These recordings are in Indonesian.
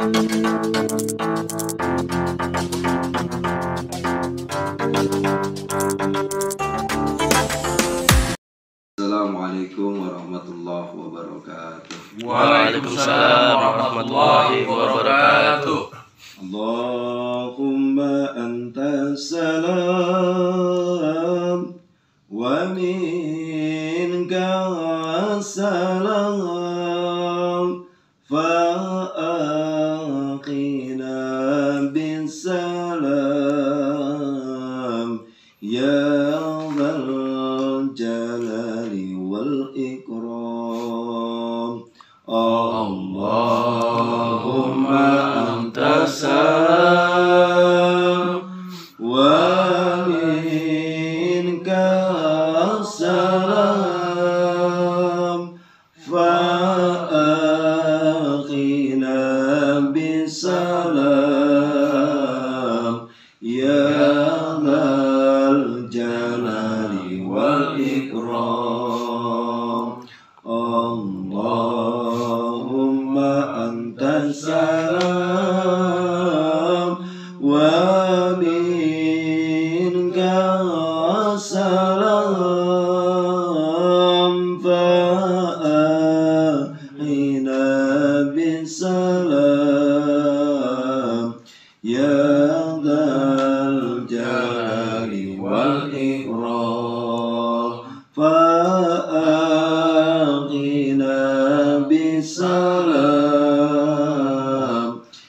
Assalamualaikum warahmatullahi wabarakatuh. Waalaikumsalam warahmatullahi wabarakatuh. Allahumma anta salam wa minka salam fa'aqina bisalam ya dzal jalali wal ikram. Allahumma anta salam wa minka salam fa'aqina bisalam ya dzal jalali wal ikram. Allahumma anta salam wa minka salam fa'aqina bisalam ya dzal jalali wal ikram. Fa'aqina bisalam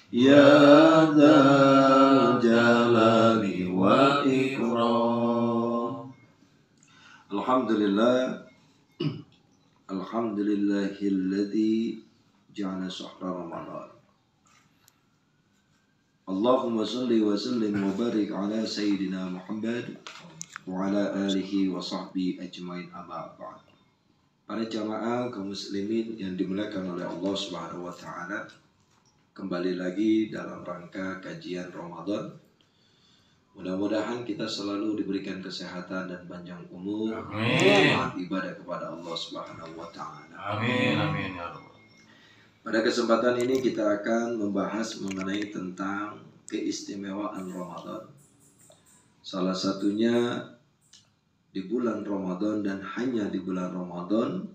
ya dzal jalali wal ikram. Alhamdulillah, alhamdulillahilladzi ja'ala syahra Ramadan. Allahumma salli wa sallim wa barik ala sayyidina Muhammad wa ala alihi wa sahbihi ajmain, amma ba'd. Para jamaah kaum muslimin yang dimuliakan oleh Allah Subhanahu wa taala, kembali lagi dalam rangka kajian Ramadan. Mudah-mudahan kita selalu diberikan kesehatan dan panjang umur, semangat ibadah kepada Allah Subhanahu wa taala. Amin amin ya rabbal. Pada kesempatan ini kita akan membahas mengenai tentang keistimewaan Ramadan. Salah satunya di bulan Ramadan, dan hanya di bulan Ramadan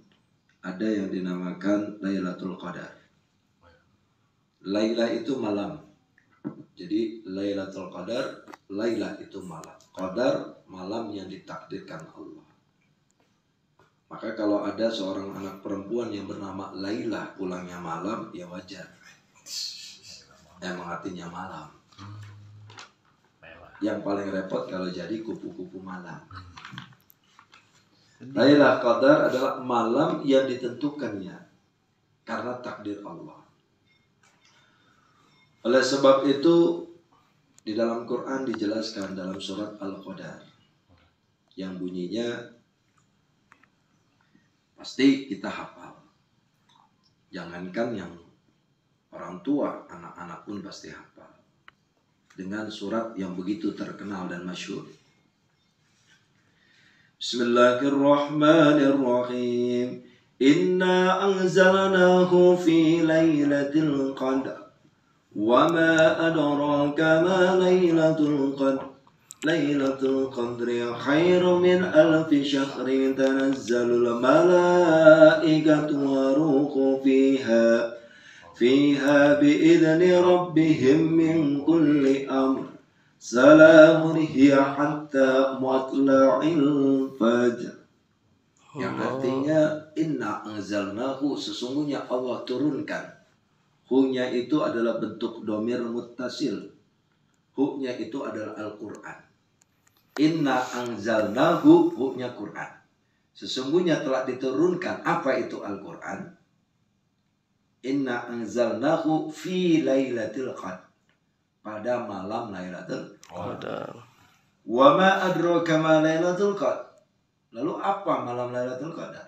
ada yang dinamakan Lailatul Qadar. Laila itu malam. Jadi Lailatul Qadar, Laila itu malam. Qadar malam yang ditakdirkan Allah. Maka kalau ada seorang anak perempuan yang bernama Laila pulangnya malam, ya wajar. Emang artinya malam. Yang paling repot kalau jadi kupu-kupu malam. Lailatul Qadar adalah malam yang ditentukannya karena takdir Allah. Oleh sebab itu di dalam Quran dijelaskan dalam surat Al-Qadar yang bunyinya pasti kita hafal. Jangankan yang orang tua, anak-anak pun pasti hafal. Dengan surat yang begitu terkenal dan masyhur. Bismillahirrahmanirrahim. Inna anzalnahu fi lailatul qadar. Wa ma adraka ma lailatul qadar. Lailatul qadri khairum min alfi syahrin tanazzalul malaikatu wa ruhu fiha biidzni rabbihim min kulli amr. Salamun hiya hatta matla'il fajr. Yang artinya inna anzalnahu, sesungguhnya Allah turunkan. Hu-nya itu adalah bentuk dhamir muttasil. Hu-nya itu adalah Al-Quran. Inna anzalnahu, hu-nya Quran. Sesungguhnya telah diturunkan. Apa itu Al-Quran? Inna anzalnahu fi lailatul qadar, pada malam Lailatul Qadar. Wa ma adraka ma Lailatul Qadar. Lalu apa malam Lailatul Qadar?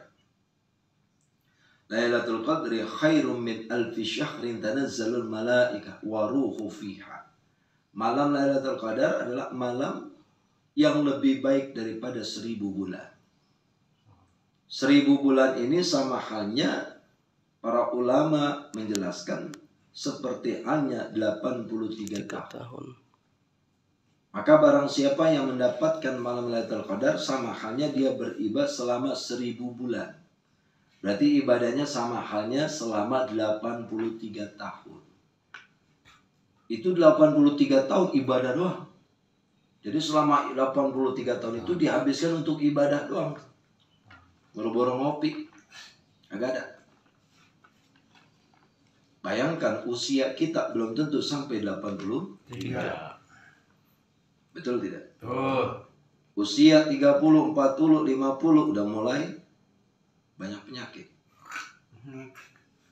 Lailatul Qadri khairum min alfi syahrin tanazzalul malaika wa ruhu fiha. Malam Lailatul Qadar adalah malam yang lebih baik daripada 1000 bulan. 1000 bulan ini sama halnya para ulama menjelaskan seperti halnya 83 tahun. tahun. Maka barang siapa yang mendapatkan malam Lailatul Qadar, sama halnya dia beribadah selama 1000 bulan. Berarti ibadahnya sama halnya selama 83 tahun. Itu 83 tahun ibadah doang. Jadi selama 83 tahun itu dihabiskan untuk ibadah doang. Boro-boro ngopi, agak ada. Bayangkan usia kita belum tentu sampai 80. 3. Betul tidak? Betul. Usia 30, 40, 50 udah mulai banyak penyakit.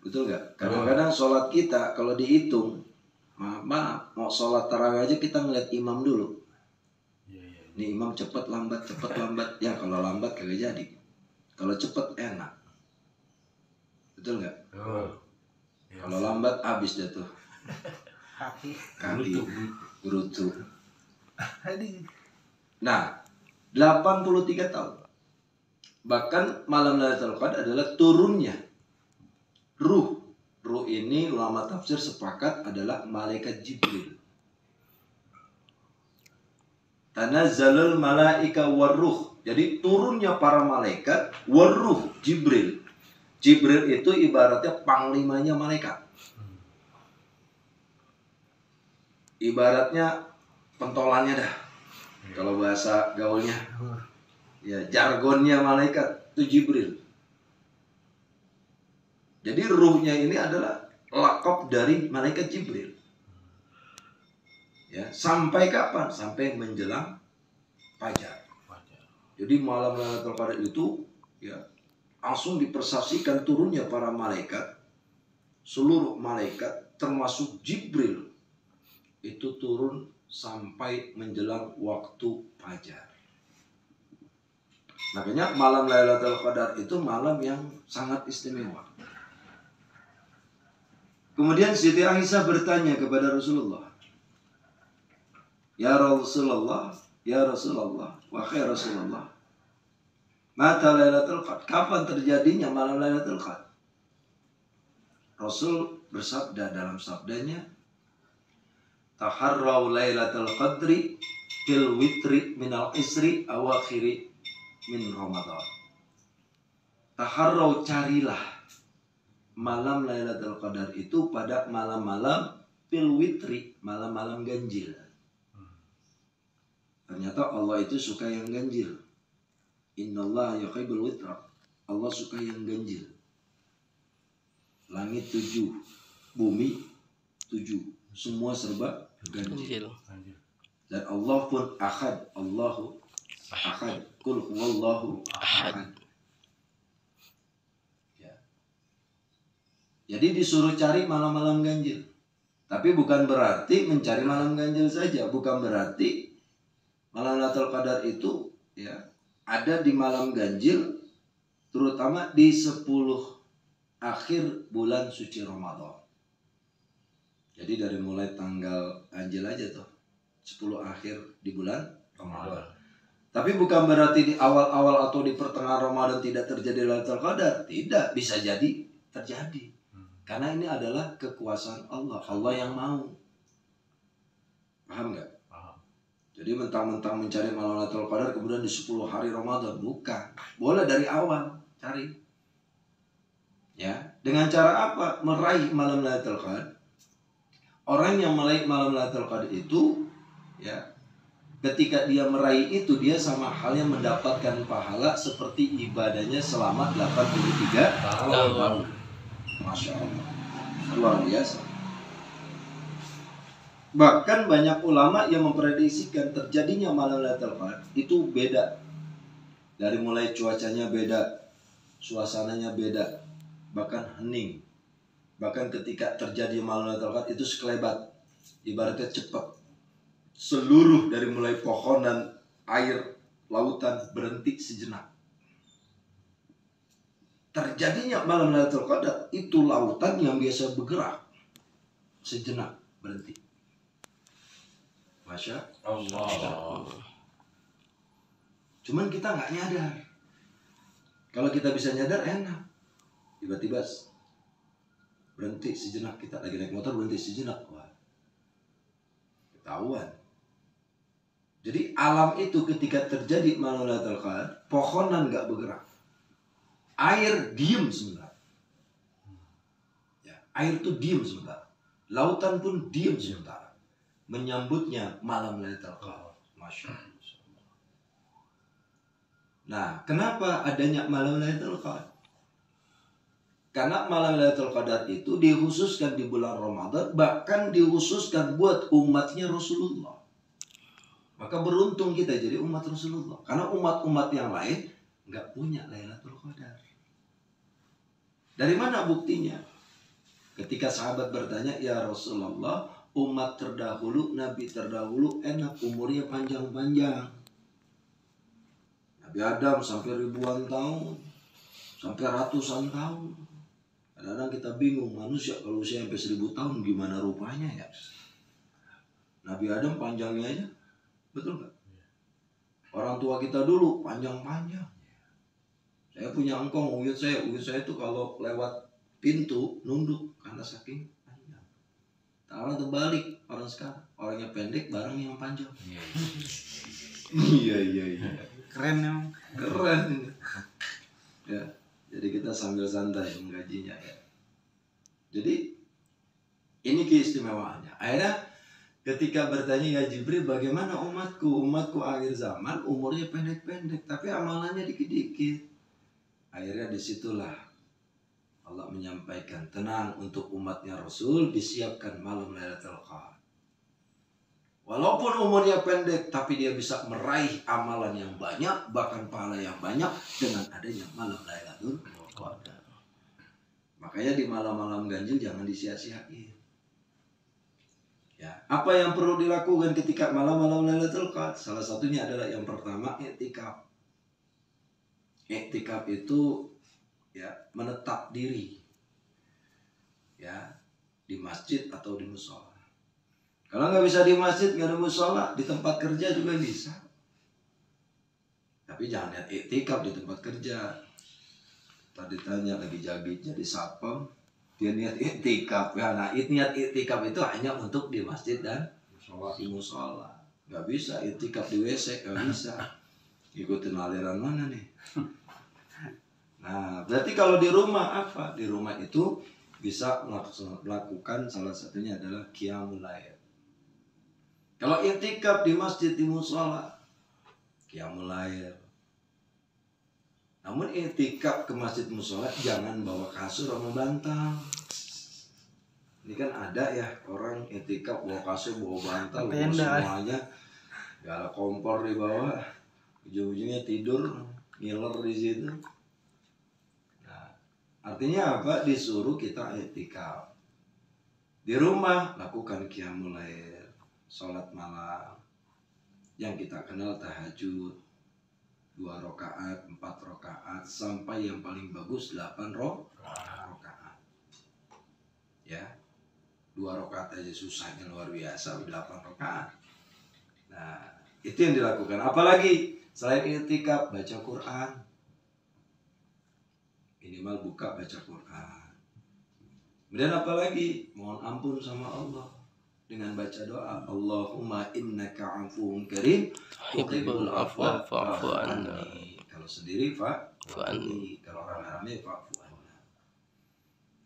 Betul nggak? Kadang-kadang sholat kita kalau dihitung, maaf, mau sholat tarawih aja kita ngeliat imam dulu. Ini imam cepet lambat. Ya kalau lambat kagak jadi. Kalau cepet enak. Betul nggak? Betul. Kalau lambat habis deh tuh. Kaki berutu. Nah, 83 tahun. Bahkan malam Lailatul Qadar adalah turunnya ruh. Ruh ini ulama tafsir sepakat adalah malaikat Jibril. Tanazzalul malaika warruh. Jadi turunnya para malaikat warruh Jibril. Jibril itu ibaratnya panglimanya malaikat. Ibaratnya pentolannya dah. Kalau bahasa gaulnya. Ya, jargonnya malaikat itu Jibril. Jadi ruhnya ini adalah lakop dari malaikat Jibril. Ya, sampai kapan? Sampai menjelang fajar. Jadi malam Lailatul Qadar itu ya langsung dipersaksikan turunnya para malaikat. Seluruh malaikat termasuk Jibril itu turun sampai menjelang waktu fajar. Makanya malam Lailatul Qadar itu malam yang sangat istimewa. Kemudian Siti Aisyah bertanya kepada Rasulullah, Ya Rasulullah, wahai Rasulullah, mata Lailatul Qadar, kapan terjadinya malam Lailatul Qadar? Rasul bersabda dalam sabdanya, Taharraw Lailatul Qadri fil witri minal isri awakhiri min Ramadan. Taharraw, carilah malam Lailatul Qadar itu pada malam-malam fil witri, malam-malam ganjil. Ternyata Allah itu suka yang ganjil. Innallaha yuhibbul witra. Allah suka yang ganjil. Langit 7, bumi 7, semua serba ganjil. Dan Allah pun ahad, Allahu ahad, kul huwallahu ahad. Ya. Jadi disuruh cari malam-malam ganjil. Tapi bukan berarti mencari malam ganjil saja, bukan berarti malam Lailatul Qadar itu ya ada di malam ganjil, terutama di 10 akhir bulan suci Ramadan. Jadi dari mulai tanggal ganjil aja tuh 10 akhir di bulan Ramadan. Tapi bukan berarti di awal-awal atau di pertengahan Ramadan tidak terjadi Lailatul Qadar. Tidak, bisa jadi terjadi. Karena ini adalah kekuasaan Allah. Allah yang mau. Paham nggak? Jadi mentang-mentang mencari malam Lailatul Qadar kemudian di 10 hari Ramadan, bukan. Boleh dari awal cari. Ya, dengan cara apa? Meraih malam Lailatul Qadar. Orang yang meraih malam Lailatul Qadar itu ya, ketika dia meraih itu dia sama halnya mendapatkan pahala seperti ibadahnya selama 83 tahun. Masya Allah. Luar biasa. Bahkan banyak ulama yang memprediksikan terjadinya malam Lailatul Qadar itu beda. Dari mulai cuacanya beda, suasananya beda, bahkan hening. Bahkan ketika terjadi malam Lailatul Qadar itu sekelebat, ibaratnya cepat. Seluruh dari mulai pohon dan air, lautan berhenti sejenak. Terjadinya malam Lailatul Qadar itu lautan yang biasa bergerak sejenak berhenti. Masya Allah. Cuman kita nggak nyadar. Kalau kita bisa nyadar enak. Tiba-tiba berhenti sejenak, kita lagi naik motor berhenti sejenak, wah ketahuan. Jadi alam itu ketika terjadi malam Lailatul Qadar, pohonan nggak bergerak, air diem sebentar, ya, air itu diem sebentar, lautan pun diem sebentar, menyambutnya malam Lailatul Qadar. Masya Allah. Nah, kenapa adanya malam Lailatul Qadar? Karena malam Lailatul Qadar itu dikhususkan di bulan Ramadan, bahkan dikhususkan buat umatnya Rasulullah. Maka beruntung kita jadi umat Rasulullah. Karena umat-umat yang lain nggak punya Lailatul Qadar. Dari mana buktinya? Ketika sahabat bertanya, ya Rasulullah, umat terdahulu, Nabi terdahulu enak, umurnya panjang-panjang. Nabi Adam sampai ribuan tahun, sampai ratusan tahun. Kadang-kadang kita bingung, manusia kalau usia sampai 1000 tahun gimana rupanya ya? Nabi Adam panjangnya aja, betul nggak? Orang tua kita dulu panjang-panjang. Saya punya engkong, uyut saya itu kalau lewat pintu nunduk karena saking panjang. Tahu terbalik orang sekarang, orangnya pendek, barang yang panjang. Iya. Keren emang. Keren. Ya, jadi kita sambil santai menggajinya ya. Jadi ini keistimewaannya. Akhirnya ketika bertanya, ya Jibril, bagaimana umatku? Umatku akhir zaman umurnya pendek-pendek, tapi amalannya dikit-dikit. Akhirnya disitulah Allah menyampaikan, tenang, untuk umatnya Rasul disiapkan malam Lailatul Qadar. Walaupun umurnya pendek, tapi dia bisa meraih amalan yang banyak, bahkan pahala yang banyak dengan adanya malam Lailatul Qadar. Makanya di malam-malam ganjil jangan disia-siain. Ya, apa yang perlu dilakukan ketika malam-malam Lailatul Qadar? Salah satunya adalah yang pertama, i'tikaf. I'tikaf itu ya menetap diri ya di masjid atau di musola. Kalau nggak bisa di masjid, nggak ada musola, di tempat kerja juga bisa. Tapi jangan lihat i'tikaf di tempat kerja. Tadi tanya lagi jadi satpam, dia niat i'tikaf. Ya, nah niat i'tikaf itu hanya untuk di masjid dan di musola. Nggak bisa i'tikaf di WC, nggak bisa. Ikutin aliran mana nih? Nah, berarti kalau di rumah apa? Di rumah itu bisa melakukan salah satunya adalah qiyamul lail. Kalau i'tikaf di masjid, di musola, qiyamul lail. Namun i'tikaf ke masjid musola jangan bawa kasur sama bantal. Ini kan ada ya orang i'tikaf bawa kasur, bawa bantal, bawa semuanya. Gak ada kompor di bawah, ujung-ujungnya tidur ngiler di situ. Nah, artinya apa? Disuruh kita i'tikaf. Di rumah lakukan qiyamul lail, sholat malam, yang kita kenal tahajud, 2 rakaat, 4 rakaat, sampai yang paling bagus 8 rakaat. Ya, 2 rakaat aja susahnya luar biasa, 8 rakaat. Nah, itu yang dilakukan. Apalagi selain i'tikaf, baca Quran. Minimal buka baca Quran. Kemudian apalagi? Mohon ampun sama Allah dengan baca doa, Allahumma innaka afuwun karim tuhibbul afwa fa'fu anni. Kalau sendiri fa'fu anni, kalau rame-rame fa'fu anna.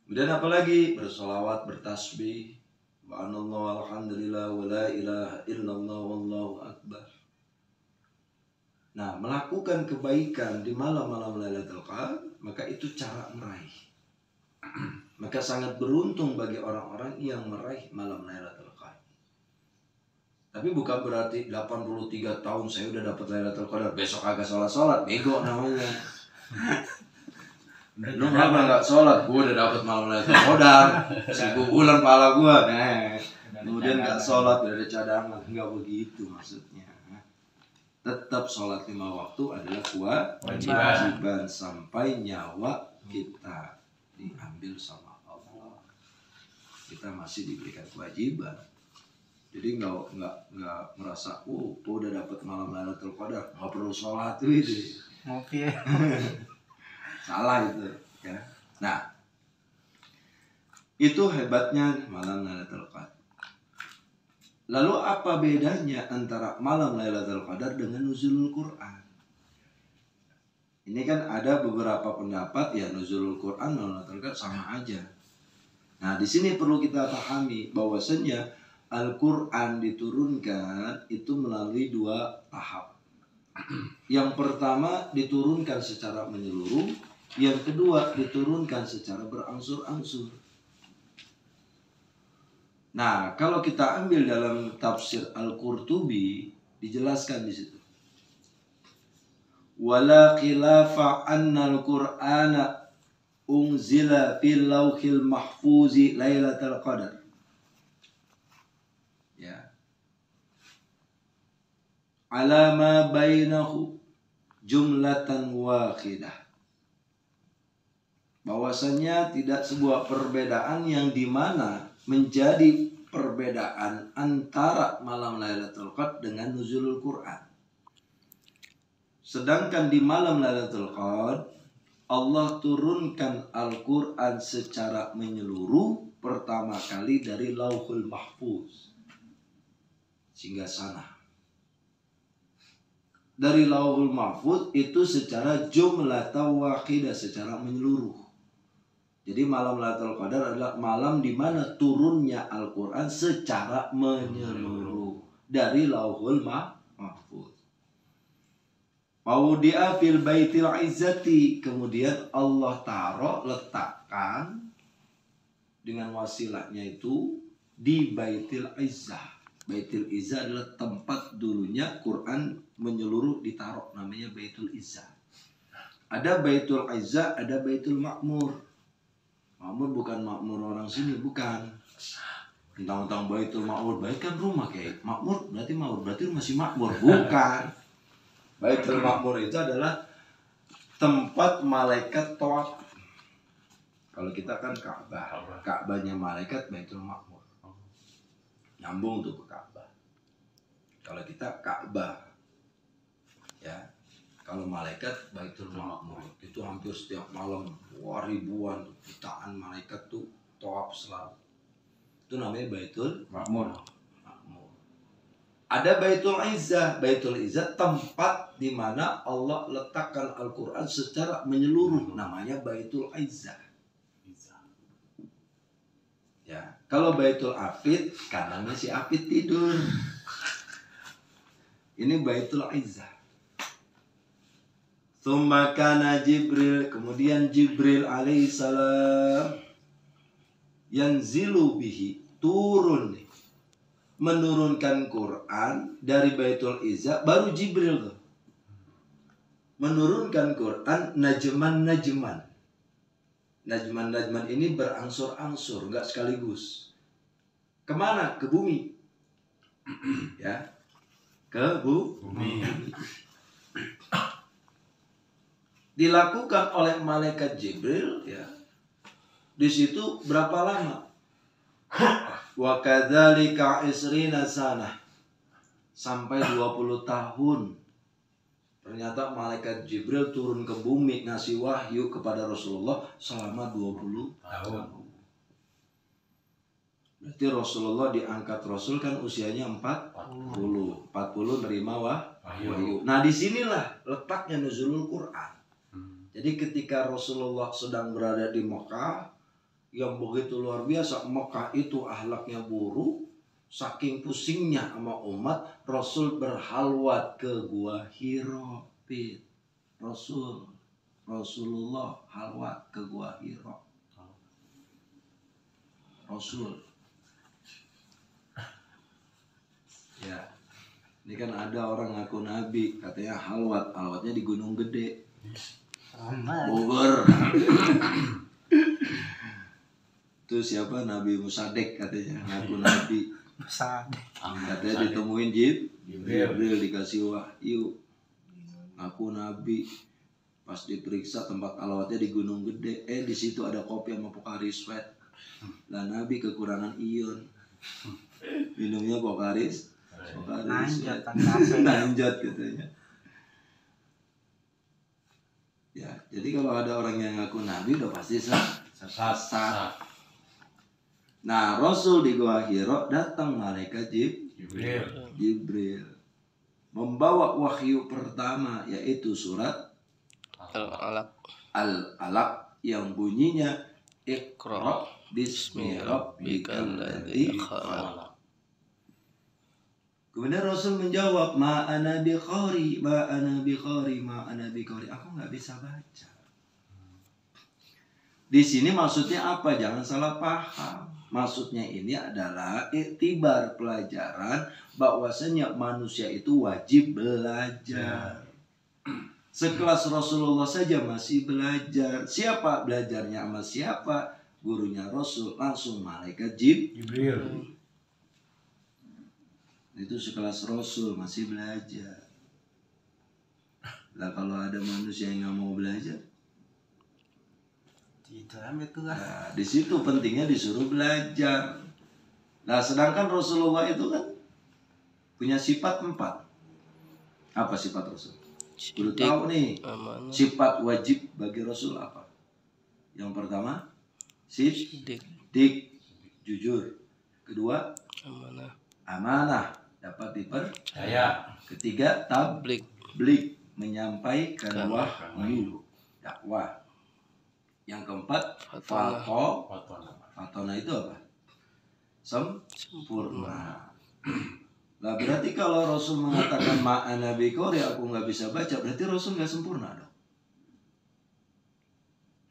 Kemudian apalagi? Bersolawat, bertasbih, subhanallah, alhamdulillah, wa la ilaha illallah, wallahu akbar. Nah, melakukan kebaikan di malam-malam Lailatul Qadar, maka itu cara meraih. Maka sangat beruntung bagi orang-orang yang meraih malam Lailatul Qadar. Tapi bukan berarti 83 tahun saya udah dapat Lailatul Qadar, besok agak sholat-sholat, bego namanya. Lu kenapa nggak sholat? Gue udah dapat malam Lailatul Qadar, 1000 bulan pahala gue. Nah, kemudian nggak sholat, udah ada cadangan. Nggak begitu maksudnya. Tetap sholat 5 waktu adalah kewajiban sampai nyawa kita diambil sama Allah. Kita masih diberikan kewajiban. Jadi nggak merasa, udah dapat malam Lailatul Qadar, nggak perlu sholat itu. Ngopi ya. Salah itu. Ya. Nah, Itu hebatnya malam Lailatul Qadar. Lalu apa bedanya antara malam Lailatul Qadar dengan nuzulul Quran? Ini kan ada beberapa pendapat ya nuzulul Quran dan Lailatul Qadar sama aja. Nah, di sini perlu kita pahami bahwasanya Al-Quran diturunkan itu melalui 2 tahap. Yang pertama diturunkan secara menyeluruh, yang kedua diturunkan secara berangsur-angsur. Nah, kalau kita ambil dalam tafsir Al-Qurtubi dijelaskan di situ. Wala khilafa anna al-Qur'ana unzila fil lauhil mahfuzi lailatul qadar. Ya. Ala ma bainahu jumlatan wahidah. Bahwasanya tidak sebuah perbedaan yang dimana menjadi perbedaan antara malam Lailatul Qadar dengan nuzulul Quran. Sedangkan di malam Lailatul Qadar Allah turunkan Al-Quran secara menyeluruh pertama kali dari Lauhul Mahfuz sehingga sana. Dari Lauhul Mahfuz itu secara jumlatan wahidah, secara menyeluruh. Jadi malam Lailatul Qadar adalah malam di mana turunnya Al-Quran secara menyeluruh dari Lauhul Mahfuz. Maudi'a fil baitil izzati, kemudian Allah letakkan dengan wasilahnya itu di baitil izzah. Baitul izzah adalah tempat dulunya Quran menyeluruh ditaruh, namanya baitul izzah. Ada baitul izzah, ada baitul makmur. Makmur bukan makmur orang sini, bukan. Tentang baitul makmur, bait kan rumah kayak makmur berarti masih makmur, bukan. Baitul makmur itu adalah tempat malaikat tawaf. Kalau kita kan Ka'bah, Ka'bahnya malaikat baitul makmur. Nyambung tuh ke Ka'bah. Kalau kita Ka'bah, ya. Kalau malaikat baitul makmur itu hampir setiap malam ribuan jutaan malaikat tuh tawaf selalu. Itu namanya baitul makmur. Ada baitul izzah. Baitul izzah tempat di mana Allah letakkan Al-Quran secara menyeluruh, namanya baitul izzah. Ya, kalau baitul afid kanannya si afid tidur. Ini baitul izzah. Tsumma kana Jibril, kemudian Jibril alaihissalam yanzilu bihi, turun nih, menurunkan Quran dari Baitul Izzah. Baru Jibril tuh menurunkan Quran najman. Najman ini berangsur-angsur, enggak sekaligus. Kemana? Ke bumi. Ya, ke bumi. Dilakukan oleh malaikat Jibril, ya. Di situ berapa lama? Wa kadzalika isrina sanah, sampai 20 tahun. Ternyata malaikat Jibril turun ke bumi ngasih wahyu kepada Rasulullah selama 20 tahun. Berarti Rasulullah diangkat Rasul kan usianya 40 nerima wahyu. Nah, disinilah letaknya nuzulul Quran. Jadi ketika Rasulullah sedang berada di Mekah yang begitu luar biasa, Mekah itu ahlaknya buruk, saking pusingnya sama umat, Rasul berhalwat ke Gua Hiro. Rasulullah halwat ke Gua Hiro. Rasul. Ya, ini kan ada orang ngaku nabi, katanya halwatnya di Gunung Gede. Bogor. Itu siapa? Nabi Musadek katanya, ngaku nabi. Katanya ditemuin Jibril dikasih wahyu, ngaku nabi. Pas diperiksa tempat alawatnya di Gunung Gede, di situ ada kopi sama Pocari Sweat. Lah nabi kekurangan ion, minumnya Pocari Sweat. Nanjat katanya. Ya, jadi kalau ada orang yang ngaku nabi udah pasti sesat. Nah, Rasul di Gua Hira datang malaikat Jibril membawa wahyu pertama, yaitu surat Al-Alaq yang bunyinya Iqra bismi rabbikal ladzi khalaq. Kemudian Rasul menjawab, ma ana biqari. Aku nggak bisa baca. Di sini maksudnya apa? Jangan salah paham. Maksudnya ini adalah iktibar, pelajaran bahwasanya manusia itu wajib belajar. Sekelas Rasulullah saja masih belajar. Siapa belajarnya sama siapa? Gurunya Rasul, langsung malaikat Jibril. Itu sekelas Rasul masih belajar. Lah kalau ada manusia yang nggak mau belajar, nah, di situ pentingnya disuruh belajar. Nah, sedangkan Rasulullah itu kan punya sifat 4. Apa sifat Rasul? Udah tahu nih, sifat wajib bagi Rasul apa? Yang pertama, sidik, jujur. Kedua, amanah, dapat dipercaya. Ketiga, tablik, menyampaikan wahyu, dakwah. Yang keempat, fatona itu apa? Sempurna. Nah, berarti kalau Rasul mengatakan ma'ana biqari, aku nggak bisa baca, berarti Rasul nggak sempurna dong.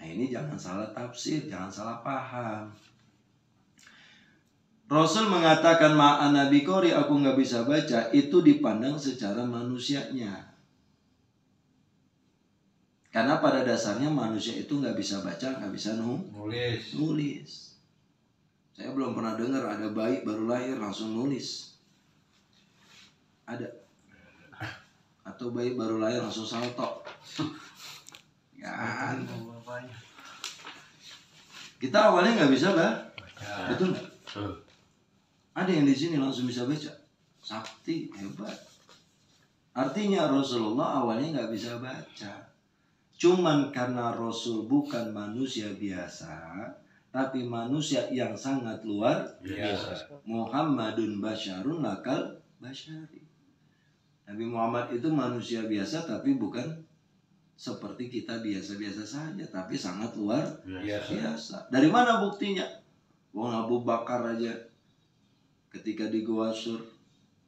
Nah, ini jangan salah tafsir, jangan salah paham. Rasul mengatakan ma'ana biqari, aku nggak bisa baca, itu dipandang secara manusianya. Karena pada dasarnya manusia itu nggak bisa baca, nggak bisa nulis. Saya belum pernah dengar ada bayi baru lahir langsung nulis. Ada? Atau bayi baru lahir langsung salto? Ya. Kita awalnya nggak bisa betul nggak? Ada yang di sini langsung bisa baca. Sakti, hebat. Artinya Rasulullah awalnya nggak bisa baca. Cuman karena Rasul bukan manusia biasa, tapi manusia yang sangat luar biasa. Muhammadun basyarun lakal basyari. Nabi Muhammad itu manusia biasa, tapi bukan seperti kita biasa-biasa saja, tapi sangat luar biasa. Dari mana buktinya? Wong Abu Bakar aja ketika di Gua Sur,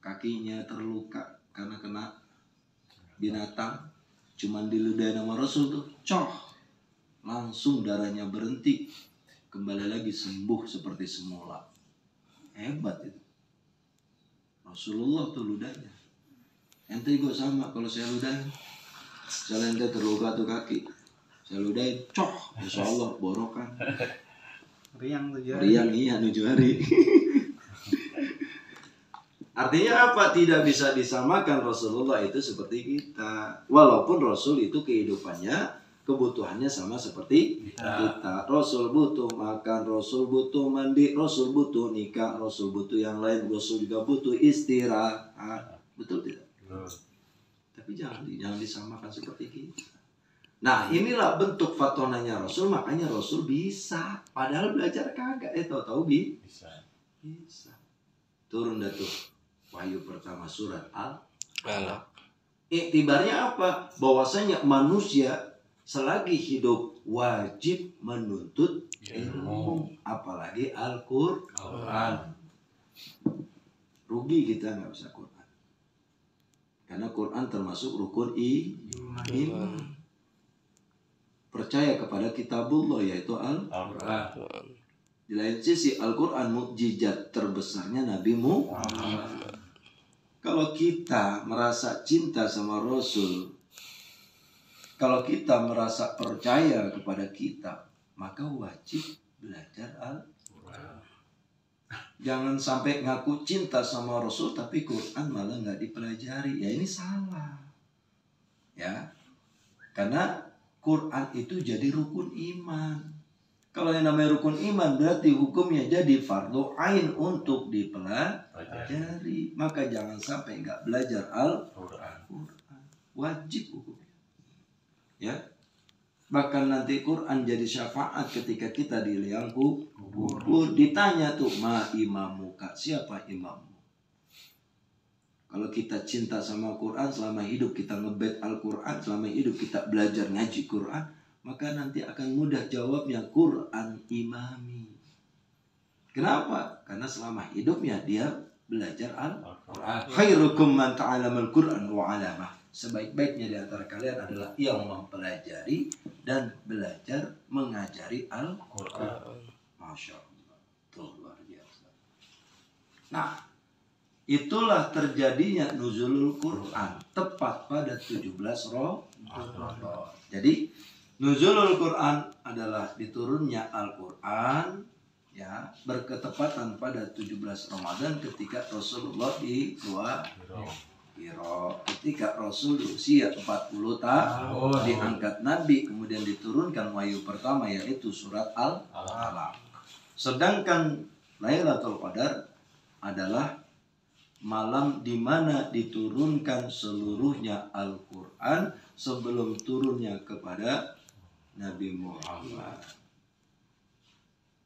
kakinya terluka karena kena binatang, cuman diludahin sama Rasul tuh, langsung darahnya berhenti, kembali lagi sembuh seperti semula. Hebat itu Rasulullah tuh ludahnya. Ente juga sama, kalau saya ludahin, misalnya ente terluka tuh kaki, saya ludahin, insya Allah borokan. Riang iya 7 hari. Artinya apa? Tidak bisa disamakan Rasulullah itu seperti kita. Walaupun Rasul itu kehidupannya, kebutuhannya sama seperti kita. Rasul butuh makan, Rasul butuh mandi, Rasul butuh nikah, Rasul butuh yang lain, Rasul juga butuh istirahat. Betul tidak? Tapi jangan disamakan seperti kita. Nah, inilah bentuk fatonanya Rasul, makanya Rasul bisa. Padahal belajar kagak, tahu-tahu bisa. Turun dah tuh wahyu pertama surat Al-Alaq. Iktibarnya apa? Bahwasanya manusia selagi hidup wajib menuntut ilmu, apalagi Al-Quran. Rugi kita nggak bisa Quran. Karena Quran termasuk rukun iman. Percaya kepada kitabullah, yaitu Al-Quran. Di lain sisi Al-Quran mukjizat terbesarnya Nabi Muhammad. Kalau kita merasa cinta sama Rasul, kalau kita merasa percaya kepada kitab, maka wajib belajar Al-Quran. Jangan sampai ngaku cinta sama Rasul tapi Quran malah nggak dipelajari. Ya ini salah. Ya, karena Quran itu jadi rukun iman. Kalau yang namanya rukun iman berarti hukumnya jadi fardu ain untuk dipelajari. Maka jangan sampai nggak belajar Al-Quran. Wajib hukumnya. Ya. Bahkan nanti Quran jadi syafaat ketika kita di liang kubur. Ditanya tuh, ma imamuka, siapa imammu? Kalau kita cinta sama Quran, selama hidup kita ngebet Al-Quran, selama hidup kita belajar ngaji Quran, maka nanti akan mudah jawabnya, Quran imami. Kenapa? Karena selama hidupnya dia belajar Al-Quran. Khairukum man ta'alamal Quran wa 'alamah. Sebaik-baiknya di antara kalian adalah yang mempelajari dan belajar mengajari Al-Quran. Masya Allah. Itu luar biasa. Nah, itulah terjadinya nuzulul Quran tepat pada 17 Ramadan. Jadi nuzulul Quran adalah diturunnya Al-Quran ya, berketepatan pada 17 Ramadan ketika Rasulullah di Gua Hira. Ketika Rasul usia 40 tahun diangkat Nabi, kemudian diturunkan wahyu pertama yaitu surat Al-Alaq. Sedangkan Lailatul Qadar adalah malam di mana diturunkan seluruhnya Al-Quran sebelum turunnya kepada Nabi Muhammad.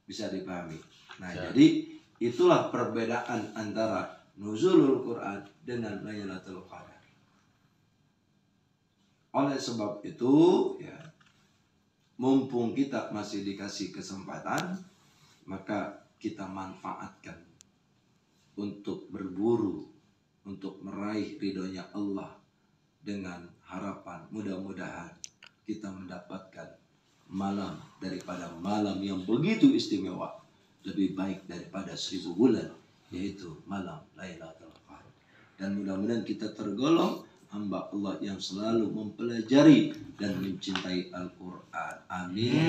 Bisa dipahami? Nah, jadi itulah perbedaan antara nuzulul Quran dengan Lailatul Qadar. Oleh sebab itu, ya, mumpung kita masih dikasih kesempatan, maka kita manfaatkan untuk berburu, untuk meraih ridhonya Allah dengan harapan mudah-mudahan kita mendapatkan malam daripada malam yang begitu istimewa, lebih baik daripada 1000 bulan, yaitu malam Lailatul Qadar. Dan mudah-mudahan kita tergolong hamba Allah yang selalu mempelajari dan mencintai Al-Quran. Amin.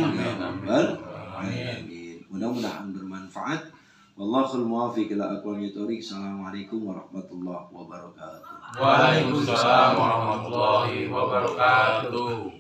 Amin. Mudah-mudahan bermanfaat. Wallahul muwaffiq ila aqwamit thoriq. Assalamualaikum warahmatullahi wabarakatuh. Waalaikumsalam warahmatullahi wabarakatuh.